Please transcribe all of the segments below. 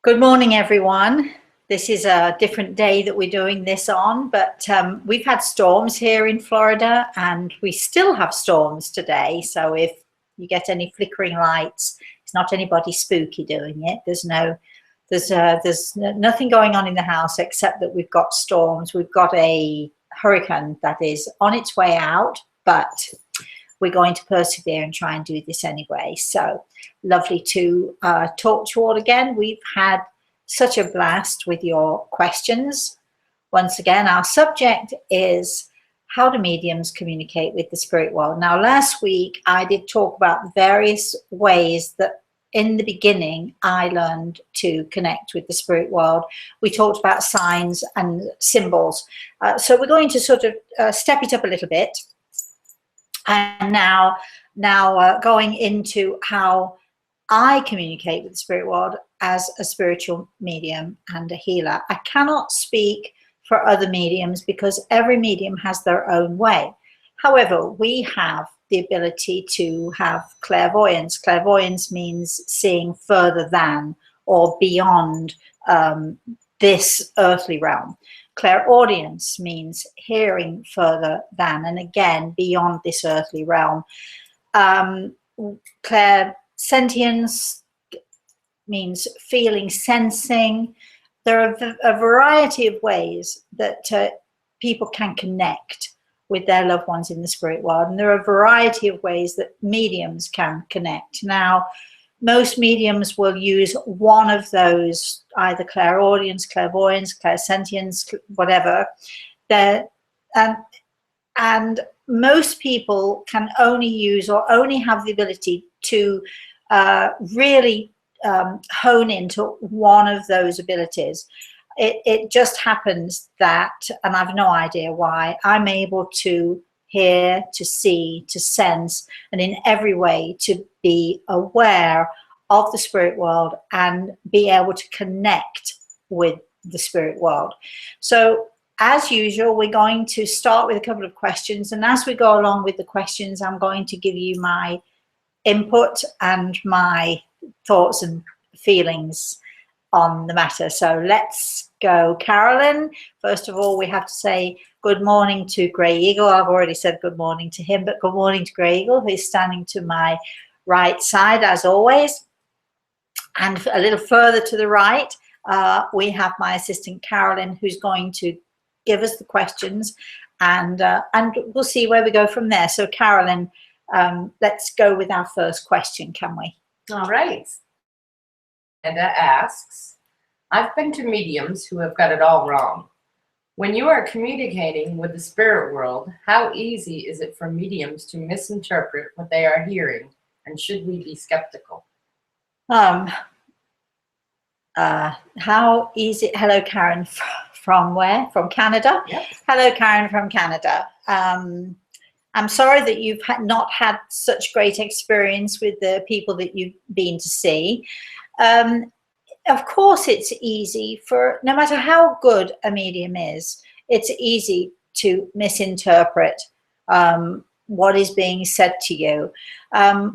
Good morning, everyone. This is a different day that we're doing this on, but we've had storms here in Florida and we still have storms today. So if you get any flickering lights, it's not anybody spooky doing it. There's nothing going on in the house except that we've got storms. We've got a hurricane that is on its way out, but we're going to persevere and try and do this anyway. So lovely to talk to you all again. We've had such a blast with your questions. Once again, our subject is how do mediums communicate with the spirit world? Now, last week I did talk about the various ways that in the beginning I learned to connect with the spirit world. We talked about signs and symbols. So we're going to sort of step it up a little bit. And now going into how I communicate with the spirit world as a spiritual medium and a healer. I cannot speak for other mediums because every medium has their own way. However, we have the ability to have clairvoyance. Clairvoyance means seeing further than or beyond this earthly realm. Clairaudience means hearing further than, and again, beyond this earthly realm. Clairsentience means feeling, sensing. There are a variety of ways that people can connect with their loved ones in the spirit world, and there are a variety of ways that mediums can connect. Now, most mediums will use one of those, either clairaudience, clairvoyance, clairsentience, whatever. And most people can only use or only have the ability to really hone into one of those abilities. It just happens that, and I've no idea why, I'm able to hear, to see, to sense, and in every way to be aware of the spirit world and be able to connect with the spirit world. So as usual, we're going to start with a couple of questions, and as we go along with the questions, I'm going to give you my input and my thoughts and feelings on the matter. So let's go. Carolyn, first of all, we have to say good morning to Grey Eagle. I've already said good morning to him, but good morning to Grey Eagle, who's standing to my right side as always. And a little further to the right, we have my assistant Carolyn, who's going to give us the questions, and we'll see where we go from there. So Carolyn, let's go with our first question, can we? All right. Amanda asks, I've been to mediums who have got it all wrong. When you are communicating with the spirit world, how easy is it for mediums to misinterpret what they are hearing, and should we be skeptical? How easy? Hello, Karen. From where? From Canada? Yep. Hello, Karen from Canada. I'm sorry that you've not had such great experience with the people that you've been to see. Of course, it's easy for, no matter how good a medium is, it's easy to misinterpret what is being said to you,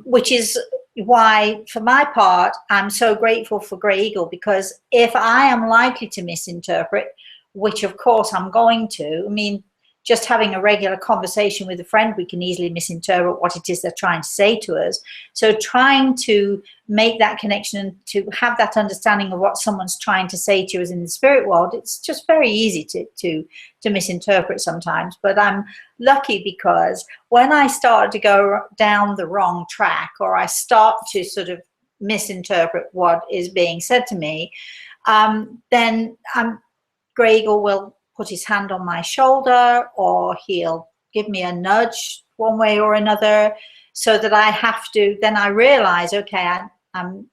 which is why, for my part, I'm so grateful for Grey Eagle, because if I am likely to misinterpret, which of course I'm going to, I mean, just having a regular conversation with a friend, we can easily misinterpret what it is they're trying to say to us. So trying to make that connection, to have that understanding of what someone's trying to say to us in the spirit world, it's just very easy to misinterpret sometimes. But I'm lucky, because when I start to go down the wrong track, or I start to sort of misinterpret what is being said to me, then Grey Eagle will put his hand on my shoulder, or he'll give me a nudge one way or another, so that I have to, then I realize, okay, I'm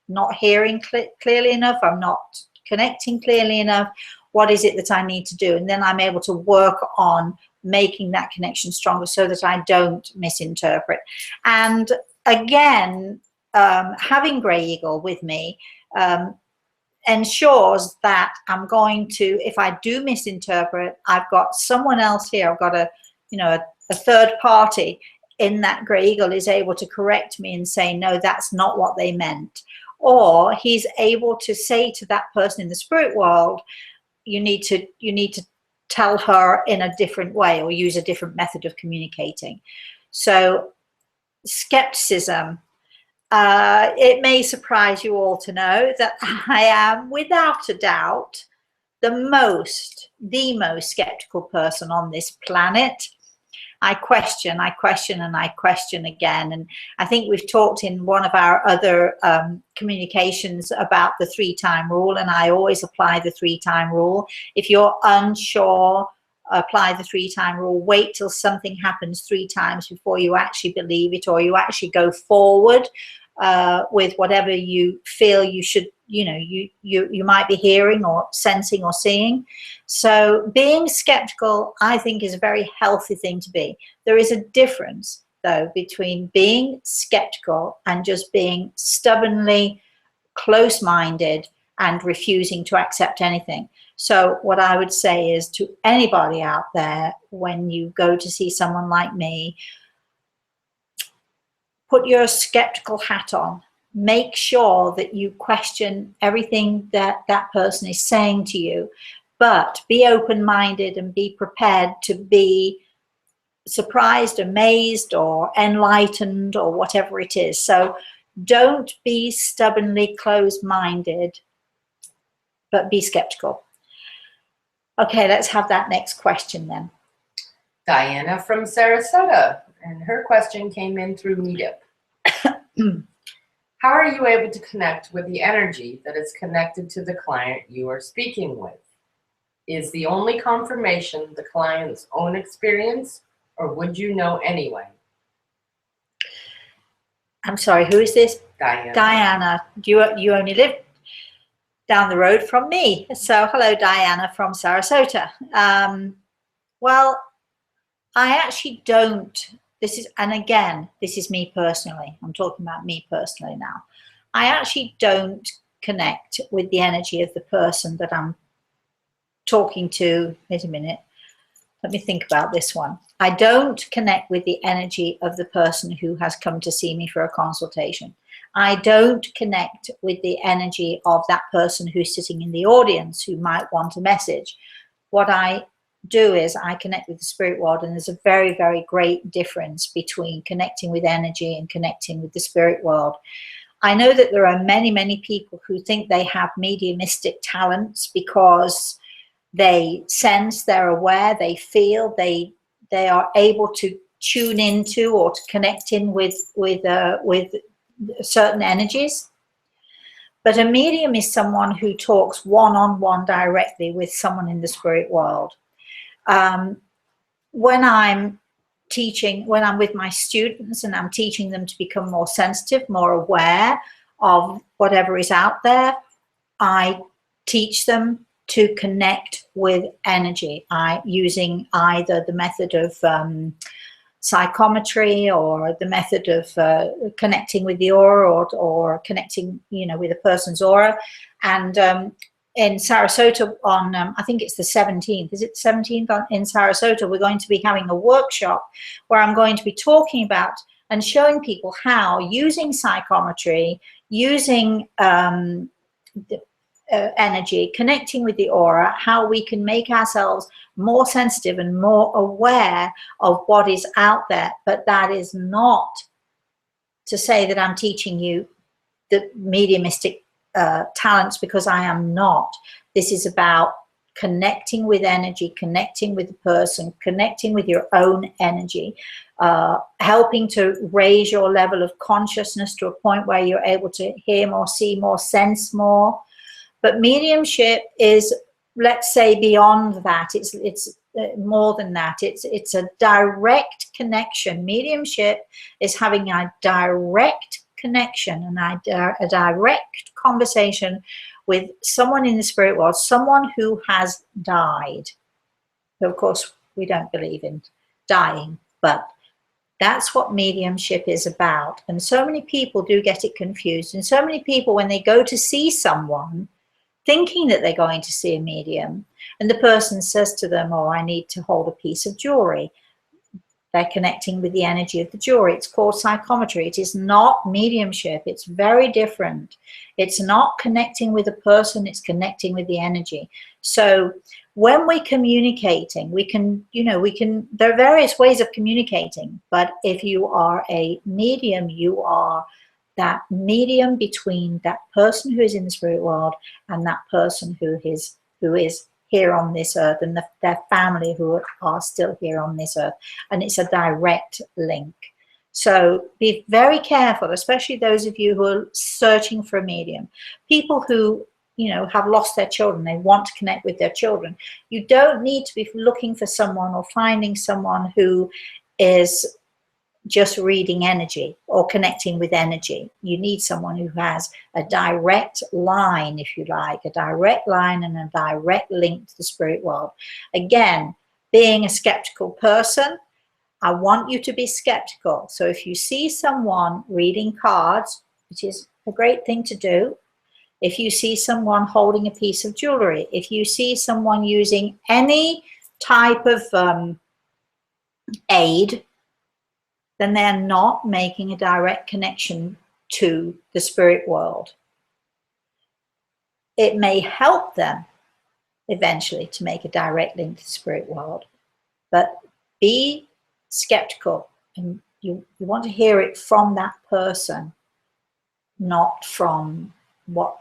not hearing clearly enough, I'm not connecting clearly enough, what is it that I need to do? And then I'm able to work on making that connection stronger so that I don't misinterpret. And again, having Grey Eagle with me ensures that I'm going to, if I do misinterpret, I've got someone else here, I've got a third party in that Grey Eagle is able to correct me and say, no, that's not what they meant, or he's able to say to that person in the spirit world, you need to tell her in a different way or use a different method of communicating. So skepticism. It may surprise you all to know that I am, without a doubt, the most skeptical person on this planet. I question, and I question again. And I think we've talked in one of our other communications about the 3-time rule, and I always apply the 3-time rule. If you're unsure, apply the 3-time rule. Wait till something happens 3 times before you actually believe it, or you actually go forward with whatever you feel you should, you might be hearing or sensing or seeing. So being skeptical, I think, is a very healthy thing to be. There is a difference, though, between being skeptical and just being stubbornly close-minded and refusing to accept anything. So what I would say is to anybody out there, when you go to see someone like me, put your skeptical hat on. Make sure that you question everything that that person is saying to you, but be open-minded and be prepared to be surprised, amazed, or enlightened, or whatever it is. So don't be stubbornly closed-minded, but be skeptical. Okay, let's have that next question then. Diana from Sarasota, and her question came in through Meetup. How are you able to connect with the energy that is connected to the client you are speaking with? Is the only confirmation the client's own experience, or would you know anyway? I'm sorry, who is this? Diana. Diana. You only live down the road from me. So hello, Diana from Sarasota. Well, I actually don't. And again, this is me personally. I'm talking about me personally now. I actually don't connect with the energy of the person that I'm talking to. Wait a minute. Let me think about this one. I don't connect with the energy of the person who has come to see me for a consultation. I don't connect with the energy of that person who's sitting in the audience who might want a message. What I do is I connect with the spirit world, and there's a very, very great difference between connecting with energy and connecting with the spirit world. I know that there are many, many people who think they have mediumistic talents because they sense, they're aware, they feel, they are able to tune into or to connect in with certain energies. But a medium is someone who talks one-on-one directly with someone in the spirit world. When I'm teaching, when I'm with my students and I'm teaching them to become more sensitive, more aware of whatever is out there, I teach them to connect with energy, using either the method of psychometry or the method of connecting with the aura, or connecting, with a person's aura. And in Sarasota on, I think it's the 17th, is it the 17th in Sarasota, we're going to be having a workshop where I'm going to be talking about and showing people how, using psychometry, using energy, connecting with the aura, how we can make ourselves more sensitive and more aware of what is out there. But that is not to say that I'm teaching you the mediumistic talents, because I am not. This is about connecting with energy, connecting with the person, connecting with your own energy, helping to raise your level of consciousness to a point where you're able to hear more, see more, sense more. But mediumship is, let's say, beyond that. It's more than that. It's a direct connection. Mediumship is having a direct connection and a direct conversation with someone in the spirit world, someone who has died. So of course, we don't believe in dying, but that's what mediumship is about. And so many people do get it confused. And so many people, when they go to see someone, thinking that they're going to see a medium, and the person says to them, oh, I need to hold a piece of jewelry. They're connecting with the energy of the jewelry. It's called psychometry. It is not mediumship. It's very different. It's not connecting with a person. It's connecting with the energy. So when we're communicating, we can, there are various ways of communicating, but if you are a medium, you are that medium between that person who is in the spirit world and that person who is here on this earth, and their family who are still here on this earth, and it's a direct link. So be very careful, especially those of you who are searching for a medium. People who have lost their children, they want to connect with their children. You don't need to be looking for someone or finding someone who is just reading energy or connecting with energy. You need someone who has a direct line, if you like, a direct line and a direct link to the spirit world. Again, being a skeptical person, I want you to be skeptical. So if you see someone reading cards, which is a great thing to do, if you see someone holding a piece of jewelry, if you see someone using any type of aid, then they're not making a direct connection to the spirit world. It may help them eventually to make a direct link to the spirit world, but be skeptical, and you want to hear it from that person, not from what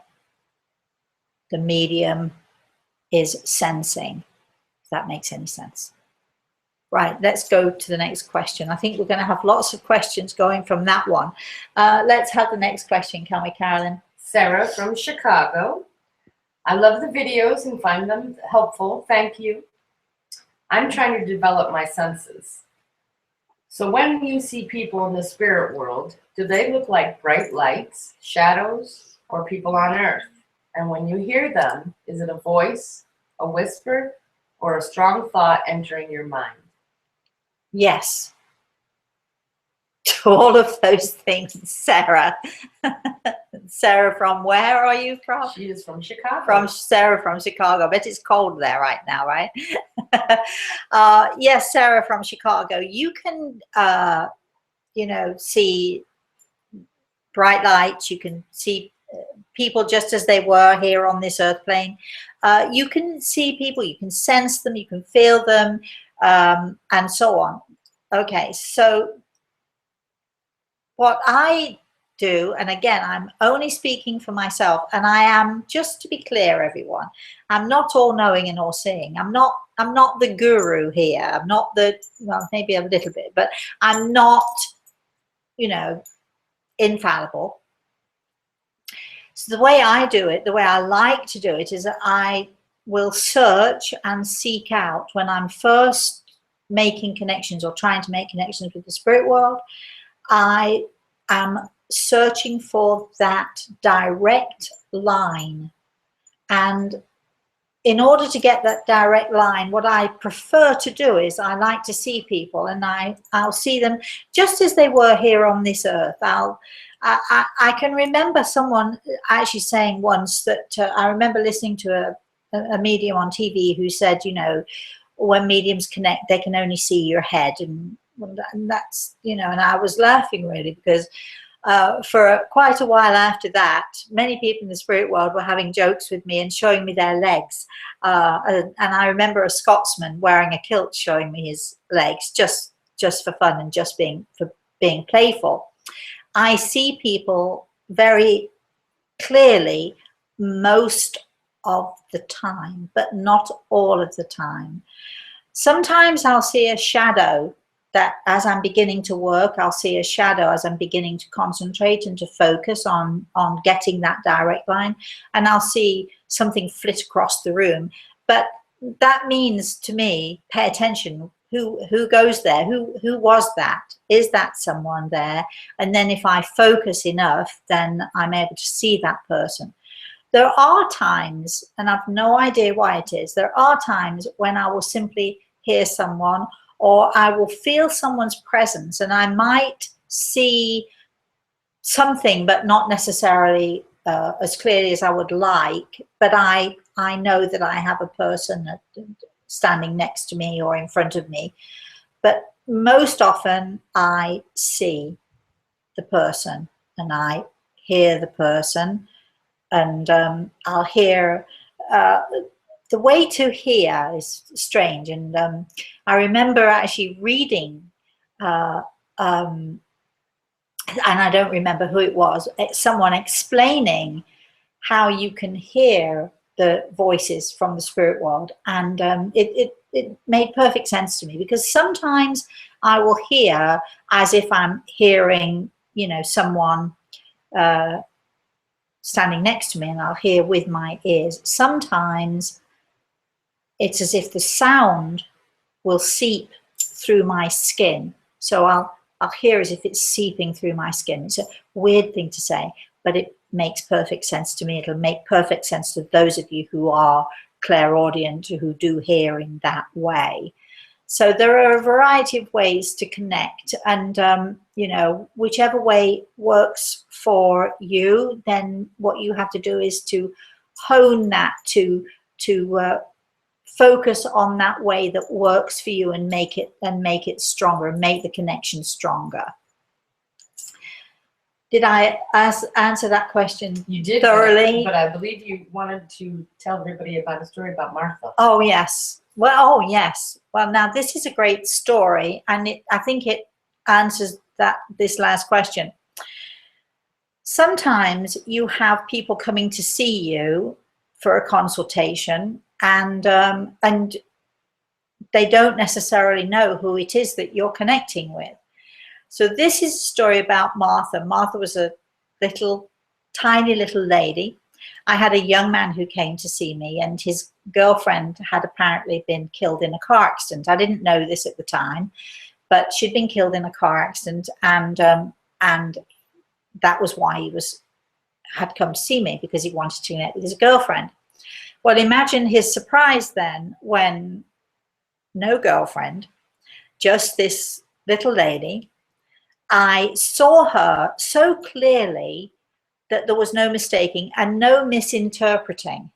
the medium is sensing, if that makes any sense. Right, let's go to the next question. I think we're going to have lots of questions going from that one. Let's have the next question, can we, Carolyn? Sarah from Chicago. I love the videos and find them helpful. Thank you. I'm trying to develop my senses. So when you see people in the spirit world, do they look like bright lights, shadows, or people on earth? And when you hear them, is it a voice, a whisper, or a strong thought entering your mind? Yes, to all of those things, Sarah. Sarah, from where are you from? She is from Chicago. From Sarah from Chicago. I bet it's cold there right now, right? Yes, Sarah from Chicago. You can, see bright lights. You can see people just as they were here on this earth plane. You can see people. You can sense them. You can feel them. And so on. Okay, so what I do, and again, I'm only speaking for myself, and I am, just to be clear, everyone, I'm not all-knowing and all-seeing. I'm not the guru here. I'm not well, maybe a little bit, but I'm not, infallible. So the way I do it, the way I like to do it, is that I will search and seek out when I'm first making connections or trying to make connections with the spirit world. I am searching for that direct line, and in order to get that direct line, what I prefer to do is I like to see people, and I'll see them just as they were here on this earth. I can remember someone actually saying once that I remember listening to a medium on TV who said, when mediums connect, they can only see your head, and that's, and I was laughing really, because for quite a while after that, many people in the spirit world were having jokes with me and showing me their legs. And I remember a Scotsman wearing a kilt showing me his legs just for fun and just being playful. I see people very clearly most of the time, but not all of the time. Sometimes I'll see a shadow that as I'm beginning to work, I'll see a shadow as I'm beginning to concentrate and to focus on getting that direct line, and I'll see something flit across the room. But that means to me, pay attention. Who goes there? Who was that? Is that someone there? And then if I focus enough, then I'm able to see that person. There are times, and I've no idea why it is, there are times when I will simply hear someone, or I will feel someone's presence, and I might see something, but not necessarily as clearly as I would like, but I know that I have a person standing next to me or in front of me. But most often I see the person and I hear the person, and I'll hear. The way to hear is strange, and I remember actually reading, and I don't remember who it was, someone explaining how you can hear the voices from the spirit world, and it made perfect sense to me, because sometimes I will hear as if I'm hearing, you know, someone standing next to me, and I'll hear with my ears. Sometimes it's as if the sound will seep through my skin, so I'll hear as if it's seeping through my skin. It's a weird thing to say, but it makes perfect sense to me. It'll make perfect sense to those of you who are clairaudient, who do hear in that way. So there are a variety of ways to connect, and you know, whichever way works for you, then what you have to do is to hone that, to focus on that way that works for you, and make it stronger, and make the connection stronger. Did I answer that question? You did thoroughly, but I believe you wanted to tell everybody about a story about Martha. Oh yes. Well, oh yes. Well, now this is a great story, and I think it answers this last question. Sometimes you have people coming to see you for a consultation, and they don't necessarily know who it is that you're connecting with. So this is a story about Martha. Martha was a tiny little lady. I had a young man who came to see me, and his girlfriend had apparently been killed in a car accident. I didn't know this at the time, but she'd been killed in a car accident, and that was why he had come to see me, because he wanted to connect with his girlfriend. Well, imagine his surprise then when no girlfriend, just this little lady. I saw her so clearly that there was no mistaking and no misinterpreting.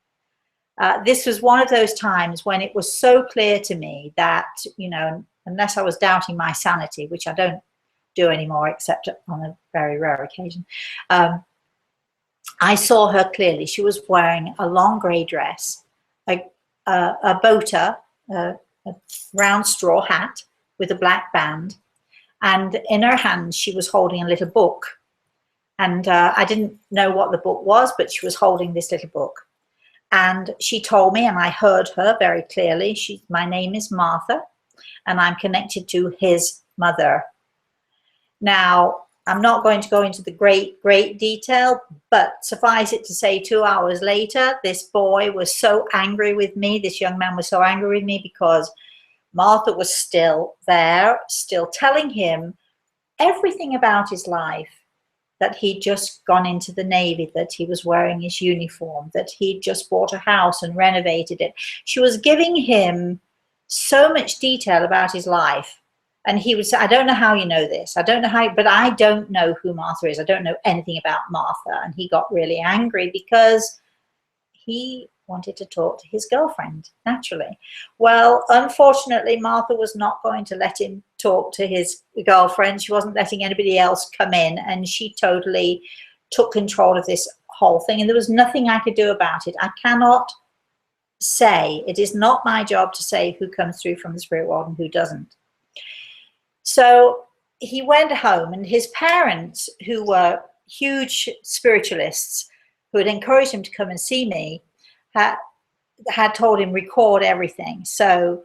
This was one of those times when it was so clear to me that, you know, unless I was doubting my sanity, which I don't do anymore except on a very rare occasion, I saw her clearly. She was wearing a long grey dress, a boater, a round straw hat with a black band, and in her hands she was holding a little book. And I didn't know what the book was, but she was holding this little book. And she told me, and I heard her very clearly, my name is Martha, and I'm connected to his mother. Now, I'm not going to go into the great detail, but suffice it to say, 2 hours later, this boy was so angry with me, this young man was so angry with me, because Martha was still there, still telling him everything about his life, that he'd just gone into the Navy, that he was wearing his uniform, that he'd just bought a house and renovated it. She was giving him so much detail about his life. And he would say, I don't know how you know this. I don't know how, but I don't know who Martha is. I don't know anything about Martha. And he got really angry because he wanted to talk to his girlfriend, naturally. Well, unfortunately, Martha was not going to let him talk to his girlfriend. She wasn't letting anybody else come in, and she totally took control of this whole thing, and there was nothing I could do about it. I cannot say, it is not my job to say who comes through from the spirit world and who doesn't. So he went home, and his parents, who were huge spiritualists, who had encouraged him to come and see me, had told him record everything. So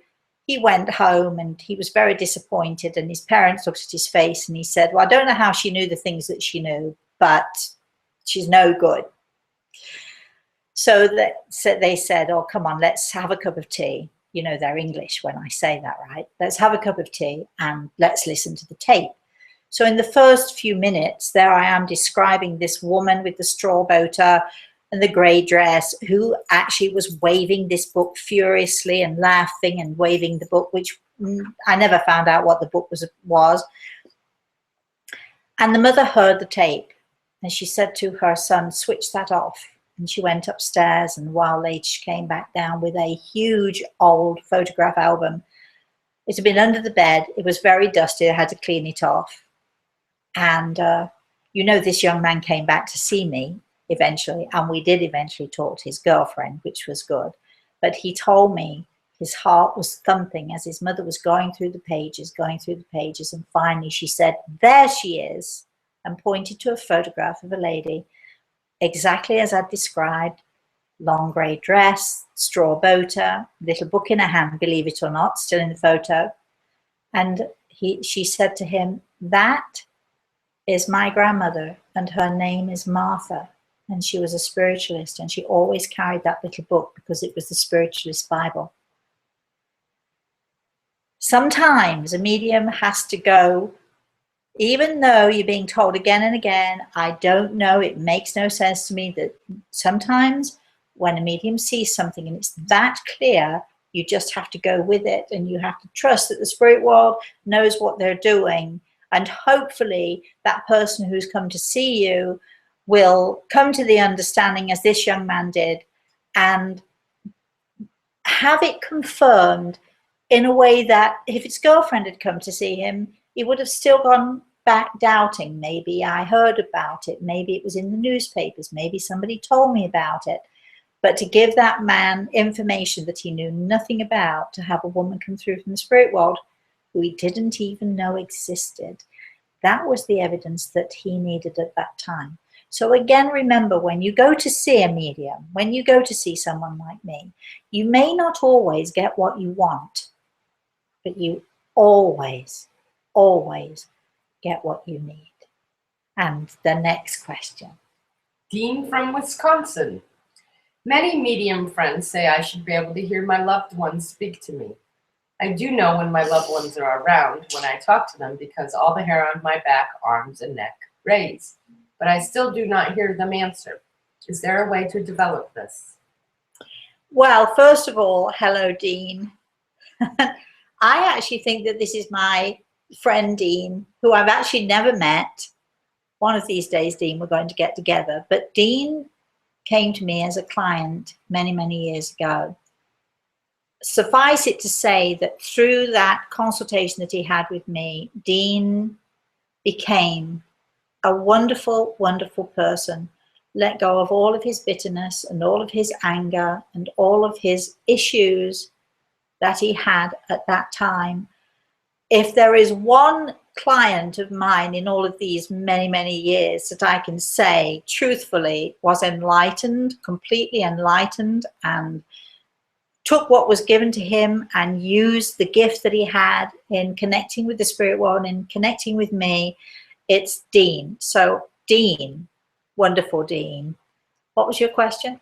he went home, and he was very disappointed, and his parents looked at his face, and he said, well, I don't know how she knew the things that she knew, but she's no good. So they said, oh, come on, let's have a cup of tea. You know, they're English when I say that, right? Let's have a cup of tea and let's listen to the tape. So in the first few minutes, there I am describing this woman with the straw boater and the grey dress, who actually was waving this book furiously and laughing and waving the book, which I never found out what the book was. And the mother heard the tape, and she said to her son, switch that off. And she went upstairs, and a while later she came back down with a huge old photograph album It had been under the bed. It was very dusty. I had to clean it off. And, you know, this young man came back to see me eventually, and we did eventually talk to his girlfriend, which was good. But he told me his heart was thumping as his mother was going through the pages, and finally she said, "There she is," and pointed to a photograph of a lady, exactly as I'd described, long grey dress, straw boater, little book in her hand, believe it or not, still in the photo. And she said to him, "That is my grandmother, and her name is Martha, and she was a spiritualist, and she always carried that little book because it was the spiritualist Bible." Sometimes a medium has to go, even though you're being told again and again, I don't know, it makes no sense to me, that sometimes when a medium sees something and it's that clear, you just have to go with it, and you have to trust that the spirit world knows what they're doing. And hopefully that person who's come to see you will come to the understanding, as this young man did, and have it confirmed in a way that if his girlfriend had come to see him, he would have still gone back doubting. Maybe I heard about it. Maybe it was in the newspapers. Maybe somebody told me about it. But to give that man information that he knew nothing about, to have a woman come through from the spirit world who he didn't even know existed, that was the evidence that he needed at that time. So again, remember, when you go to see a medium, when you go to see someone like me, you may not always get what you want, but you always, always get what you need. And the next question. Dean from Wisconsin. Many medium friends say I should be able to hear my loved ones speak to me. I do know when my loved ones are around when I talk to them because all the hair on my back, arms, and neck raise, but I still do not hear them answer. Is there a way to develop this? Well, first of all, hello, Dean. I actually think that this is my friend Dean, who I've actually never met. One of these days, Dean, we're going to get together. But Dean came to me as a client many, many years ago. Suffice it to say that through that consultation that he had with me, Dean became a wonderful, wonderful person. Let go of all of his bitterness and all of his anger and all of his issues that he had at that time. If there is one client of mine in all of these many, many years that I can say truthfully was enlightened, completely enlightened, and took what was given to him and used the gift that he had in connecting with the spirit world and connecting with me, it's Dean. So Dean, wonderful Dean. What was your question?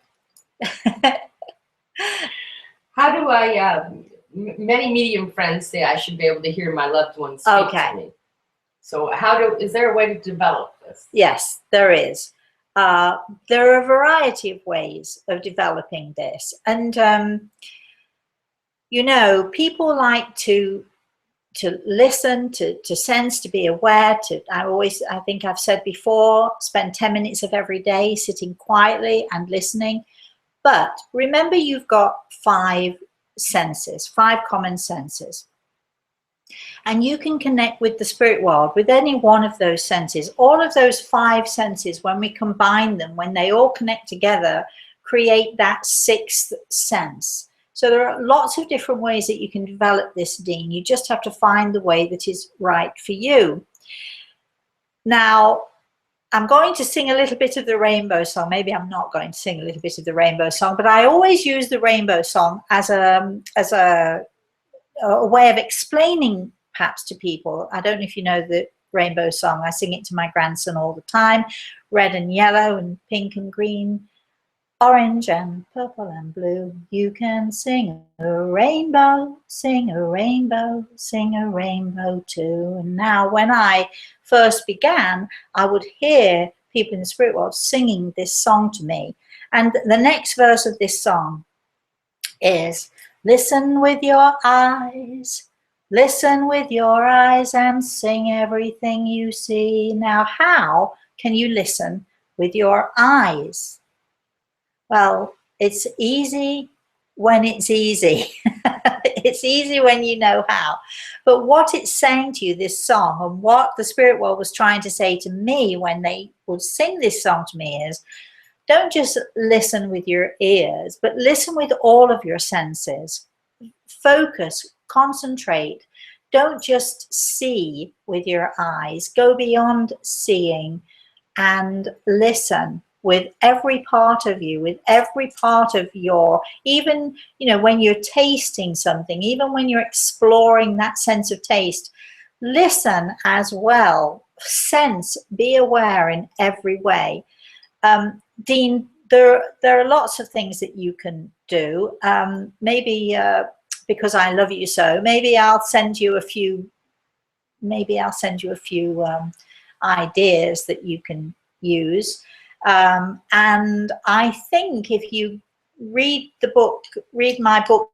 How do I, many medium friends say I should be able to hear my loved ones speak to me. So is there a way to develop this? Yes, there is. There are a variety of ways of developing this. And, you know, people like to listen, to sense, to be aware, I think I've said before, spend 10 minutes of every day sitting quietly and listening. But remember, you've got 5 senses, 5 common senses. And you can connect with the spirit world with any one of those senses. All of those 5 senses, when we combine them, when they all connect together, create that 6th sense. So there are lots of different ways that you can develop this, Dean. You just have to find the way that is right for you. Now, I'm going to sing a little bit of the Rainbow Song. Maybe I'm not going to sing a little bit of the Rainbow Song, but I always use the Rainbow Song as a way of explaining perhaps to people. I don't know if you know the Rainbow Song. I sing it to my grandson all the time. Red and yellow and pink and green, orange and purple and blue. You can sing a rainbow, sing a rainbow, sing a rainbow too. And now when I first began, I would hear people in the spirit world singing this song to me. And the next verse of this song is, listen with your eyes, listen with your eyes and sing everything you see. Now, how can you listen with your eyes? Well, it's easy when it's easy. It's easy when you know how. But what it's saying to you, this song, and what the spirit world was trying to say to me when they would sing this song to me is, don't just listen with your ears, but listen with all of your senses. Focus, concentrate. Don't just see with your eyes. Go beyond seeing and listen with every part of you, with every part of your, even, you know, when you're tasting something, even when you're exploring that sense of taste, listen as well. Sense, be aware in every way. Dean, there are lots of things that you can do. Maybe because I love you so, maybe I'll send you a few. Maybe I'll send you a few ideas that you can use. And I think if you read the book, read my book,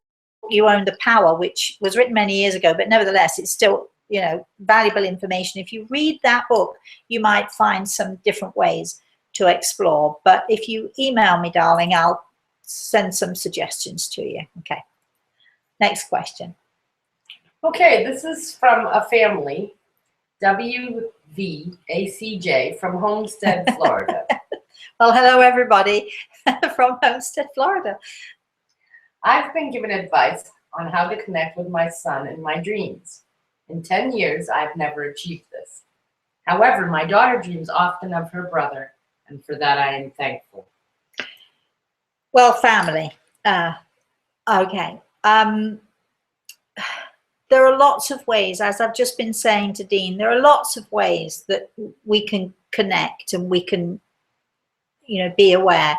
You Own the Power, which was written many years ago, but nevertheless, it's still, you know, valuable information. If you read that book, you might find some different ways to explore. But if you email me, darling, I'll send some suggestions to you. Okay. Next question. Okay, this is from a family, WVACJ from Homestead, Florida. Well, hello, everybody from Homestead, Florida. I've been given advice on how to connect with my son in my dreams. In 10 years, I've never achieved this. However, my daughter dreams often of her brother, and for that I am thankful. Well, family. Okay. There are lots of ways, as I've just been saying to Dean, there are lots of ways that we can connect and we can, you know, be aware.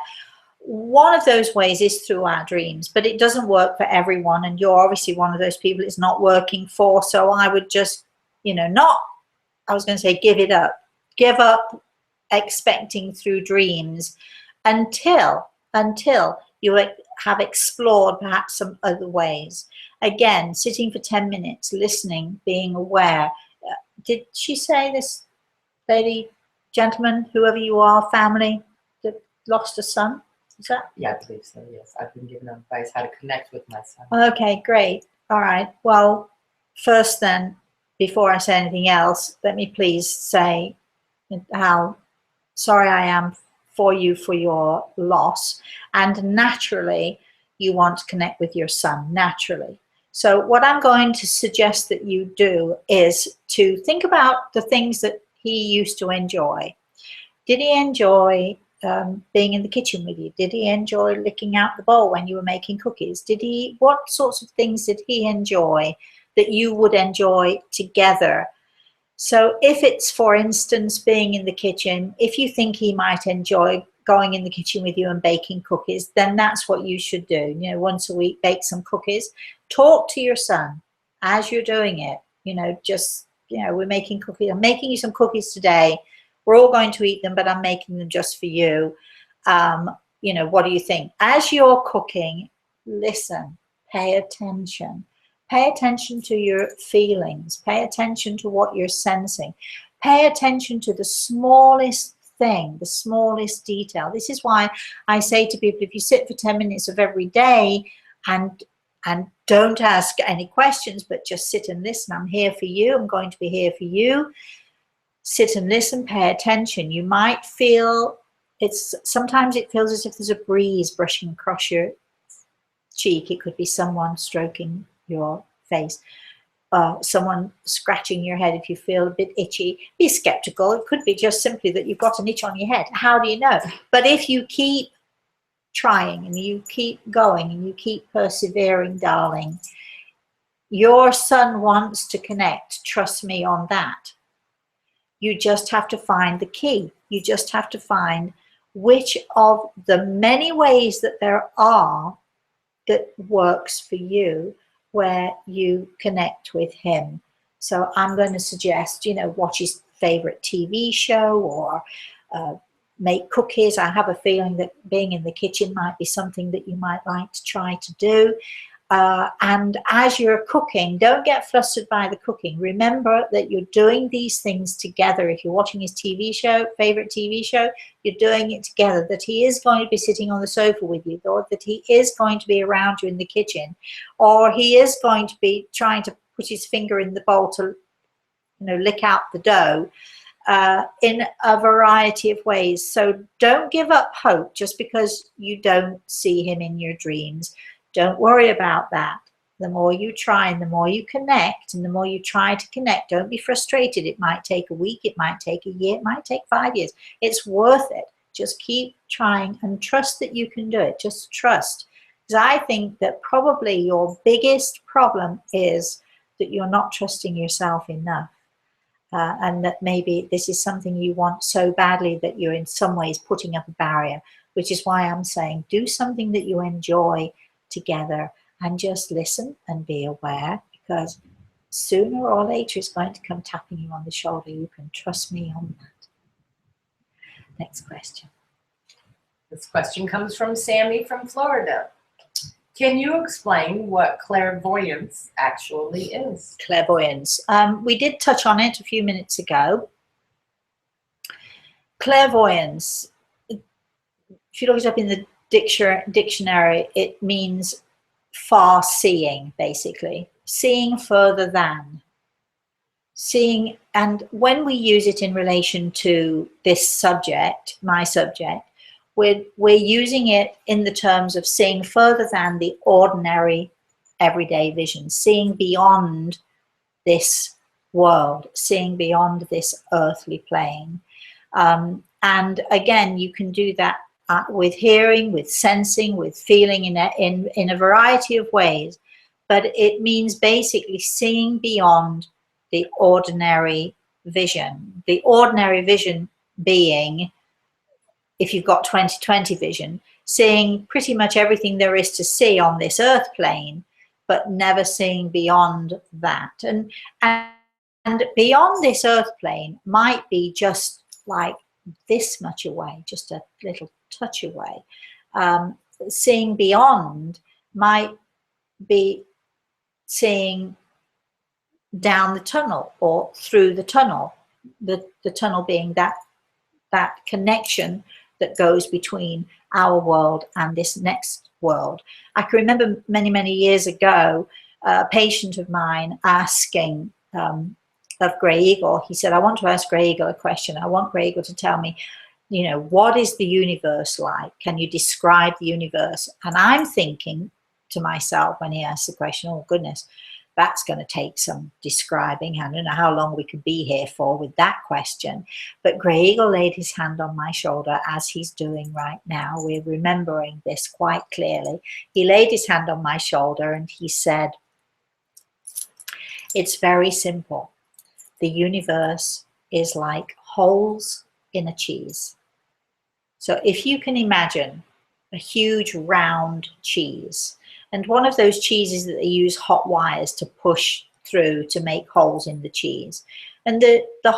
One of those ways is through our dreams, but it doesn't work for everyone. And you're obviously one of those people it's not working for. So I would just, you know, I was going to say give it up. Give up expecting through dreams until you have explored perhaps some other ways. Again, sitting for 10 minutes, listening, being aware. Did she say, this lady, gentleman, whoever you are, family that lost a son? Is that? Yeah, I believe so, yes. I've been given advice how to connect with my son. Okay, great. All right. Well, first then, before I say anything else, let me please say how sorry I am for you for your loss. And naturally, you want to connect with your son, naturally. So what I'm going to suggest that you do is to think about the things that he used to enjoy. Did he enjoy being in the kitchen with you? Did he enjoy licking out the bowl when you were making cookies? What sorts of things did he enjoy that you would enjoy together? So if it's, for instance, being in the kitchen, if you think he might enjoy going in the kitchen with you and baking cookies, then that's what you should do. You know, once a week, bake some cookies. Talk to your son as you're doing it. You know, just, you know, we're making cookies. I'm making you some cookies today. We're all going to eat them, but I'm making them just for you. You know, what do you think? As you're cooking, listen, pay attention. Pay attention to your feelings. Pay attention to what you're sensing. Pay attention to the smallest thing, the smallest detail. This is why I say to people, if you sit for 10 minutes of every day and don't ask any questions, but just sit and listen. I'm here for you. I'm going to be here for you. Sit and listen, pay attention. You might feel, sometimes it feels as if there's a breeze brushing across your cheek. It could be someone stroking your face, someone scratching your head if you feel a bit itchy. Be skeptical. It could be just simply that you've got an itch on your head. How do you know? But if you keep trying and you keep going and you keep persevering, darling, your son wants to connect. Trust me on that. You just have to find the key. You just have to find which of the many ways that there are that works for you, where you connect with him. So I'm going to suggest, you know, watch his favorite TV show or make cookies. I have a feeling that being in the kitchen might be something that you might like to try to do. And as you're cooking, don't get flustered by the cooking. Remember that you're doing these things together. If you're watching his TV show, favorite TV show, you're doing it together. That he is going to be sitting on the sofa with you, or that he is going to be around you in the kitchen, or he is going to be trying to put his finger in the bowl to, lick out the dough, in a variety of ways. So don't give up hope just because you don't see him in your dreams. Don't worry about that. The more you try and the more you connect and the more you try to connect, don't be frustrated. It might take a week, it might take a year, it might take 5 years. It's worth it. Just keep trying and trust that you can do it. Just trust. Because I think that probably your biggest problem is that you're not trusting yourself enough. And that maybe this is something you want so badly that you're in some ways putting up a barrier, which is why I'm saying do something that you enjoy together and just listen and be aware, because sooner or later it's going to come tapping you on the shoulder. You can trust me on that. Next question. This question comes from Sammy from Florida. Can you explain what clairvoyance actually is? Clairvoyance. We did touch on it a few minutes ago. Clairvoyance, if you look it up in the dictionary, it means far seeing, basically. Seeing further than. Seeing, and when we use it in relation to this subject, my subject, we're using it in the terms of seeing further than the ordinary everyday vision, seeing beyond this world, seeing beyond this earthly plane. And again, you can do that with hearing, with sensing, with feeling in a variety of ways. But it means basically seeing beyond the ordinary vision. The ordinary vision being, if you've got 20/20 vision, seeing pretty much everything there is to see on this earth plane, but never seeing beyond that. And beyond this earth plane might be just like this much away, just a little touch away. Seeing beyond might be seeing down the tunnel or through the tunnel, the tunnel being that connection that goes between our world and this next world. I can remember many years ago, a patient of mine asking of Grey Eagle, he said, I want to ask Grey Eagle a question. I want Grey Eagle to tell me, what is the universe like? Can you describe the universe? And I'm thinking to myself when he asked the question, oh goodness, that's going to take some describing. I don't know how long we could be here for with that question. But Grey Eagle laid his hand on my shoulder, as he's doing right now. We're remembering this quite clearly. He laid his hand on my shoulder and he said, it's very simple. The universe is like holes in a cheese. So if you can imagine a huge round cheese, and one of those cheeses that they use hot wires to push through to make holes in the cheese. And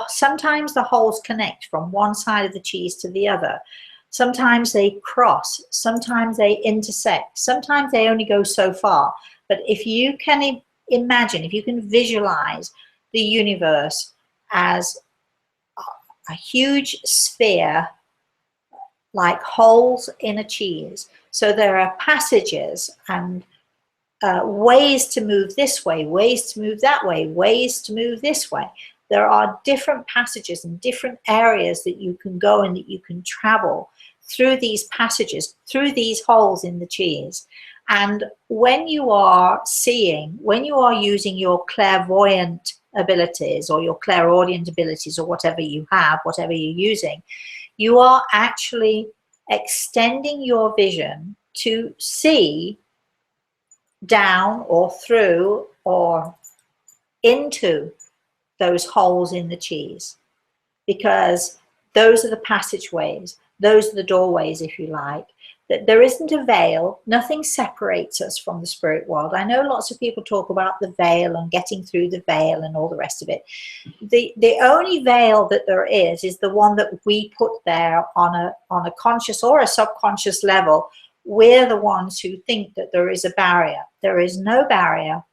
sometimes the holes connect from one side of the cheese to the other. Sometimes they cross, sometimes they intersect, sometimes they only go so far. But if you can imagine, if you can visualize the universe as a huge sphere, like holes in a cheese. So there are passages and ways to move this way, ways to move that way, ways to move this way. There are different passages and different areas that you can go and that you can travel through these passages, through these holes in the cheese. And when you are seeing, when you are using your clairvoyant abilities or your clairaudient abilities or whatever you have, whatever you're using, you are actually extending your vision to see down or through or into those holes in the cheese, because those are the passageways, those are the doorways, if you like. That there isn't a veil, nothing separates us from the spirit world. I know lots of people talk about the veil and getting through the veil and all the rest of it. The only veil that there is the one that we put there on a conscious or a subconscious level we're the ones who think that there is a barrier. There is no barrier.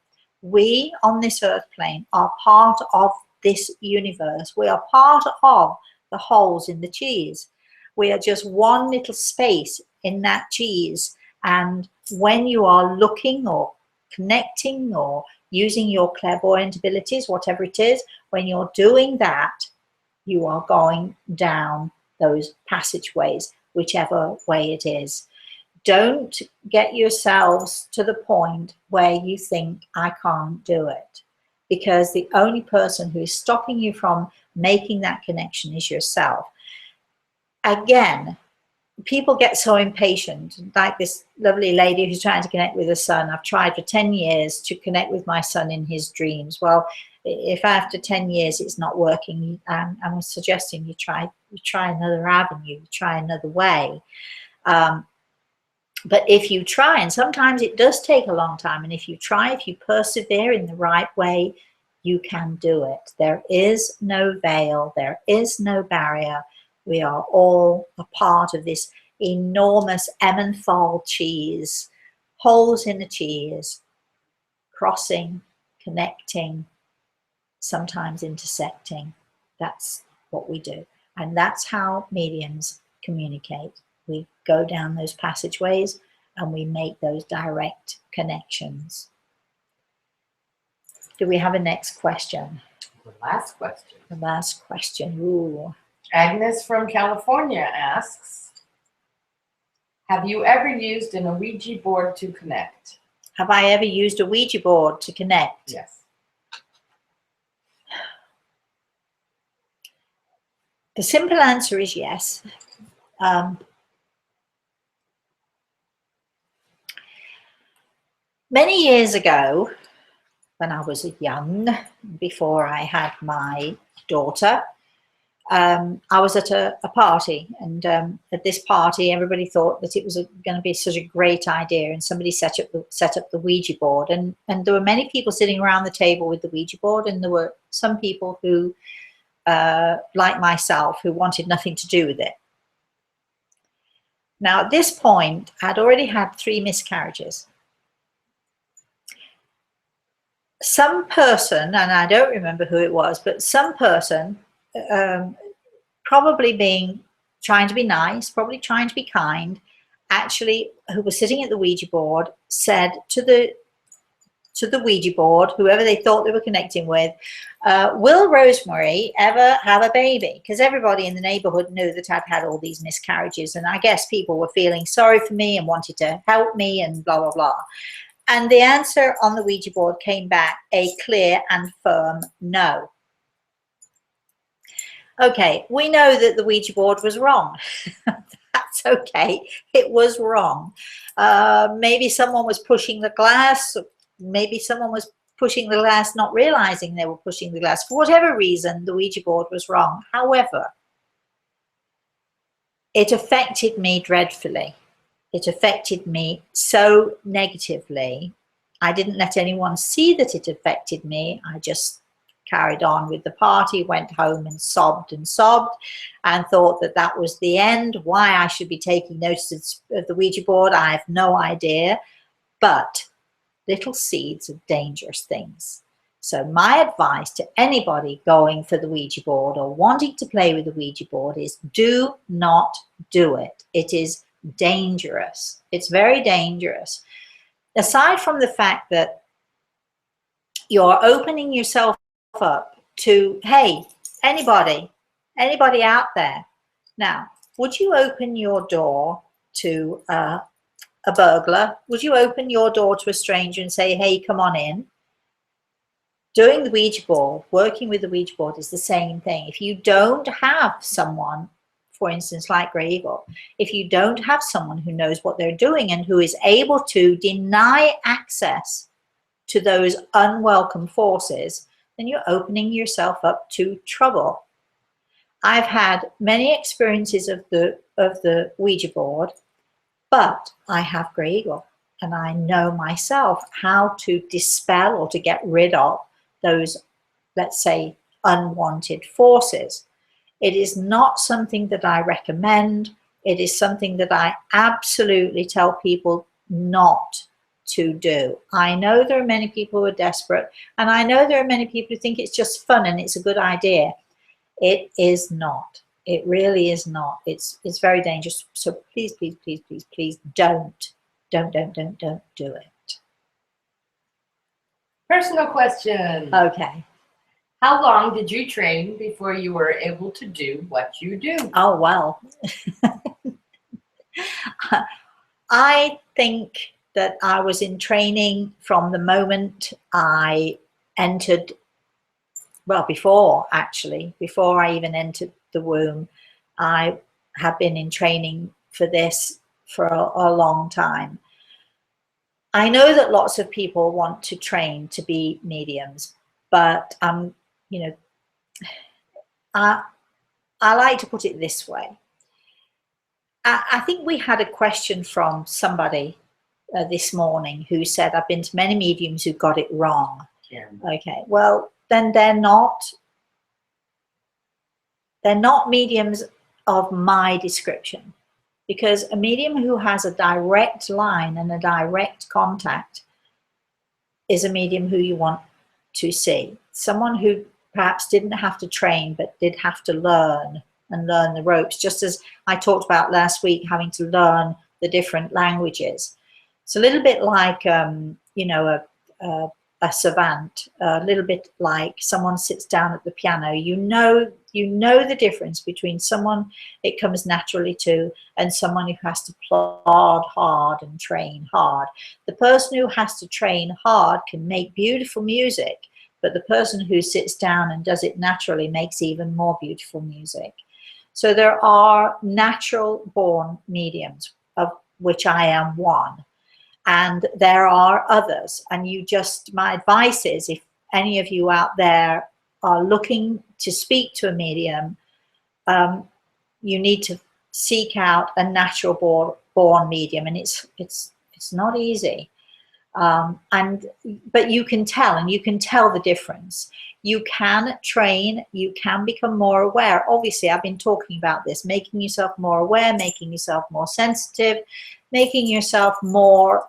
We on this earth plane are part of this universe. We are part of the holes in the cheese. We are just one little space in that cheese. And when you are looking or connecting or using your clairvoyant abilities, whatever it is, when you're doing that, you are going down those passageways, whichever way it is. Don't get yourselves to the point where you think, I can't do it, because the only person who is stopping you from making that connection is yourself. Again, people get so impatient, like this lovely lady who's trying to connect with her son. I've tried for 10 years to connect with my son in his dreams. Well, if after 10 years it's not working, I'm suggesting you try another avenue, you try another way. But if you try, and sometimes it does take a long time, and if you try, if you persevere in the right way, you can do it. There is no veil, there is no barrier. We are all a part of this enormous Emmenthal cheese, holes in the cheese, crossing, connecting, sometimes intersecting. That's what we do. And that's how mediums communicate. We go down those passageways and we make those direct connections. Do we have a next question? The last question. The last question. Ooh. Agnes from California asks, have you ever used an Ouija board to connect? Have I ever used a Ouija board to connect? Yes. The simple answer is yes. Many years ago, when I was young, before I had my daughter, I was at a party, and at this party everybody thought that it was going to be such a great idea, and somebody set up the Ouija board, and there were many people sitting around the table with the Ouija board, and there were some people who, like myself, who wanted nothing to do with it. Now at this point I'd already had 3 miscarriages. Some person, and I don't remember who it was, but some person, probably trying to be nice, probably trying to be kind, actually, who was sitting at the Ouija board, said to the Ouija board, whoever they thought they were connecting with, will Rosemary ever have a baby? Because everybody in the neighborhood knew that I'd had all these miscarriages, and I guess people were feeling sorry for me and wanted to help me and blah, blah, blah. And the answer on the Ouija board came back a clear and firm no. Okay, we know that the Ouija board was wrong. That's okay, it was wrong. Maybe someone was pushing the glass, maybe someone was pushing the glass not realizing they were pushing the glass. For whatever reason, the Ouija board was wrong. However, it affected me dreadfully. It affected me so negatively. I didn't let anyone see that it affected me. I just carried on with the party, went home and sobbed and thought that that was the end. Why I should be taking notice of the Ouija board, I have no idea. But little seeds of dangerous things. So my advice to anybody going for the Ouija board or wanting to play with the Ouija board is do not do it. It is dangerous. It's very dangerous. Aside from the fact that you're opening yourself up to, hey, anybody out there. Now, would you open your door to a burglar? Would you open your door to a stranger and say, hey, come on in? Doing the Ouija board, working with the Ouija board is the same thing. If you don't have someone, for instance, like Grey Eagle, if you don't have someone who knows what they're doing and who is able to deny access to those unwelcome forces, then you're opening yourself up to trouble. I've had many experiences of the Ouija board, but I have Grey Eagle, and I know myself how to dispel or to get rid of those, let's say, unwanted forces. It is not something that I recommend It is something that I absolutely tell people not to do. I know there are many people who are desperate, and I know there are many people who think it's just fun and it's a good idea. It is not. It really is not. It's very dangerous. So please, please, please, please, please don't do it. Personal question. Okay. How long did you train before you were able to do what you do? Oh, well. I think that I was in training from the moment I entered, well, before I even entered the womb. I have been in training for this for a long time. I know that lots of people want to train to be mediums, but you know, I like to put it this way. I think we had a question from somebody this morning who said, I've been to many mediums who got it wrong. Yeah. Okay, well, then they're not mediums of my description, because a medium who has a direct line and a direct contact is a medium who you want to see. Someone who perhaps didn't have to train but did have to learn the ropes, just as I talked about last week, having to learn the different languages. It's a little bit like you know, a savant, a little bit like someone sits down at the piano. You know the difference between someone it comes naturally to and someone who has to plod hard and train hard. The person who has to train hard can make beautiful music, but the person who sits down and does it naturally makes even more beautiful music. So there are natural born mediums, of which I am one. And there are others, and my advice is, if any of you out there are looking to speak to a medium, you need to seek out a natural born medium, and it's not easy. But you can tell, and you can tell the difference. You can train, you can become more aware. Obviously, I've been talking about this, making yourself more aware, making yourself more sensitive, making yourself more,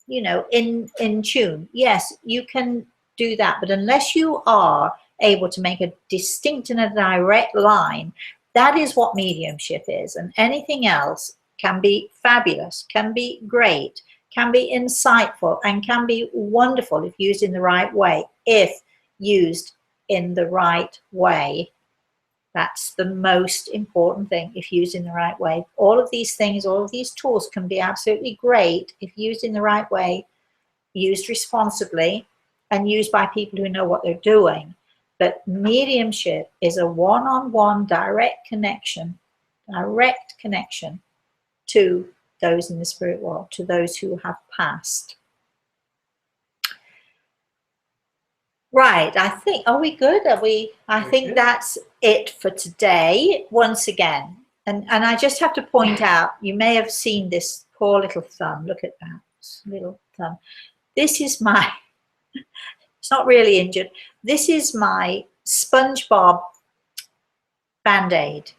you know, in tune. Yes, you can do that, but unless you are able to make a distinct and a direct line, that is what mediumship is. And anything else can be fabulous, can be great, can be insightful, and can be wonderful if used in the right way. If used in the right way, that's the most important thing. If used in the right way, all of these things, all of these tools can be absolutely great if used in the right way, used responsibly, and used by people who know what they're doing. But mediumship is a one-on-one direct connection to those in the spirit world, to those who have passed. Right, I think, are we good? I think that's it for today, once again. And I just have to point out, you may have seen this poor little thumb. Look at that little thumb. This is my, it's not really injured. This is my SpongeBob Band-Aid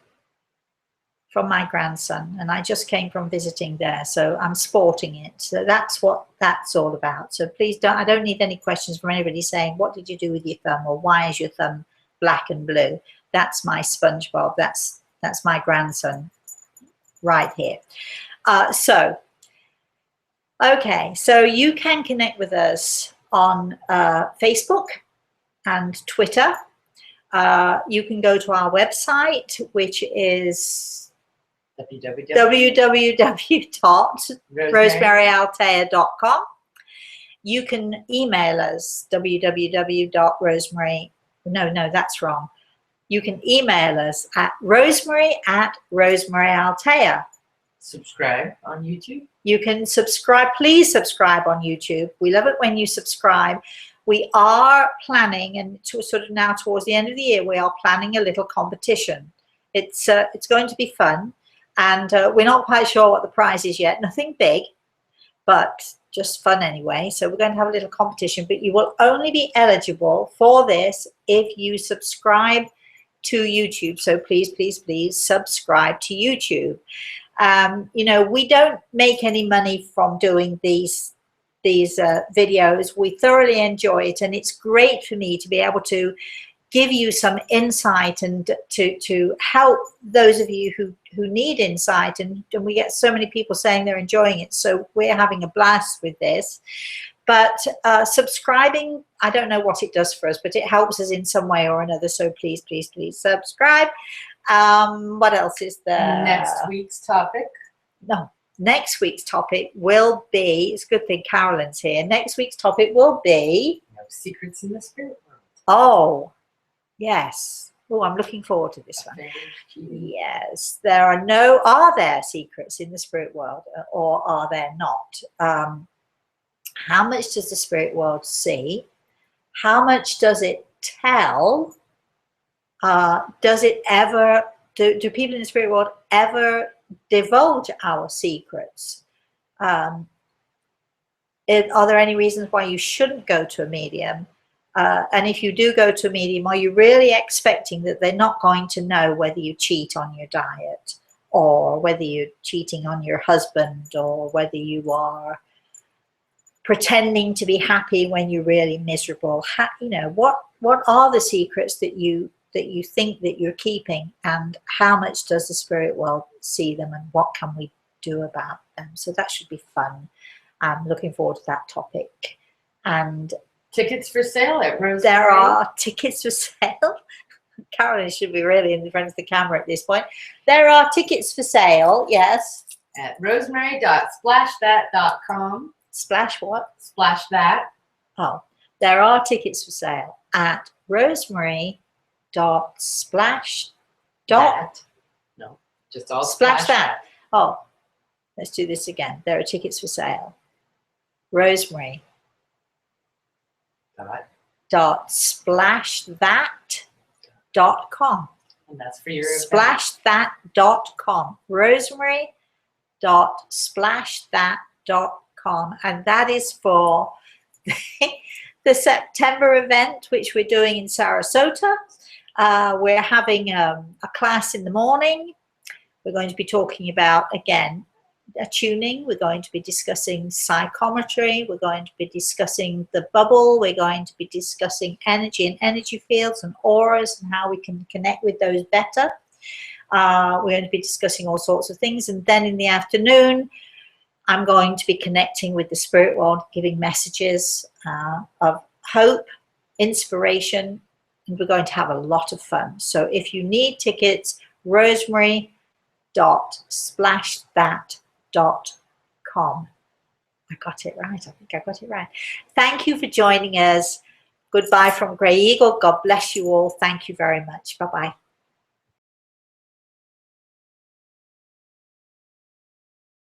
from my grandson, and I just came from visiting there, so I'm sporting it. So that's what that's all about. So please I don't need any questions from anybody saying, what did you do with your thumb, or why is your thumb black and blue? That's my SpongeBob. That's my grandson right here. Okay, so you can connect with us on Facebook and Twitter. You can go to our website, which is www.rosemaryyaltea.com. You can email us, www.rosemary. No, that's wrong. You can email us at rosemary@rosemaryyaltea. Subscribe on YouTube. You can subscribe. Please subscribe on YouTube. We love it when you subscribe. We are planning, and sort of now towards the end of the year, we are planning a little competition. It's going to be fun. And we're not quite sure what the prize is yet. Nothing big, but just fun anyway. So we're going to have a little competition, but you will only be eligible for this if you subscribe to YouTube. So please, please, please subscribe to YouTube. You know, we don't make any money from doing these videos. We thoroughly enjoy it, and it's great for me to be able to give you some insight and to help those of you who need insight, and we get so many people saying they're enjoying it, so we're having a blast with this. But subscribing, I don't know what it does for us, but it helps us in some way or another, so please, please, please subscribe. What else is there? Next week's topic. No, next week's topic will be, it's a good thing Carolyn's here, next week's topic will be secrets in the spirit world. Oh, yes. Oh, I'm looking forward to this one. Yes, are there secrets in the spirit world, or are there not? How much does the spirit world see? How much does it tell? Does it ever, do people in the spirit world ever divulge our secrets? Are there any reasons why you shouldn't go to a medium? And if you do go to a medium, are you really expecting that they're not going to know whether you cheat on your diet, or whether you're cheating on your husband, or whether you are pretending to be happy when you're really miserable? You know, what are the secrets that you think that you're keeping, and how much does the spirit world see them, and what can we do about them? So that should be fun. I'm looking forward to that topic. And tickets for sale at Rosemary. There are tickets for sale. Carolyn should be really in front of the camera at this point. There are tickets for sale, yes. At rosemary.splashthat.com. Splash what? Splash that. Oh, there are tickets for sale at rosemary.splash. No, just all Splash that. Oh, let's do this again. There are tickets for sale. rosemary.splashthat.com. And that's for your splashthat.com. rosemary.splashthat.com. And that is for the September event, which we're doing in Sarasota. We're having a class in the morning. We're going to be talking about, again, attuning. We're going to be discussing psychometry. We're going to be discussing the bubble. We're going to be discussing energy and energy fields and auras, and how we can connect with those better. We're going to be discussing all sorts of things. And then in the afternoon, I'm going to be connecting with the spirit world, giving messages of hope, inspiration, and we're going to have a lot of fun. So if you need tickets, rosemary.splashthat.com. I got it right. I think I got it right. Thank you for joining us. Goodbye from Grey Eagle. God bless you all. Thank you very much. Bye-bye.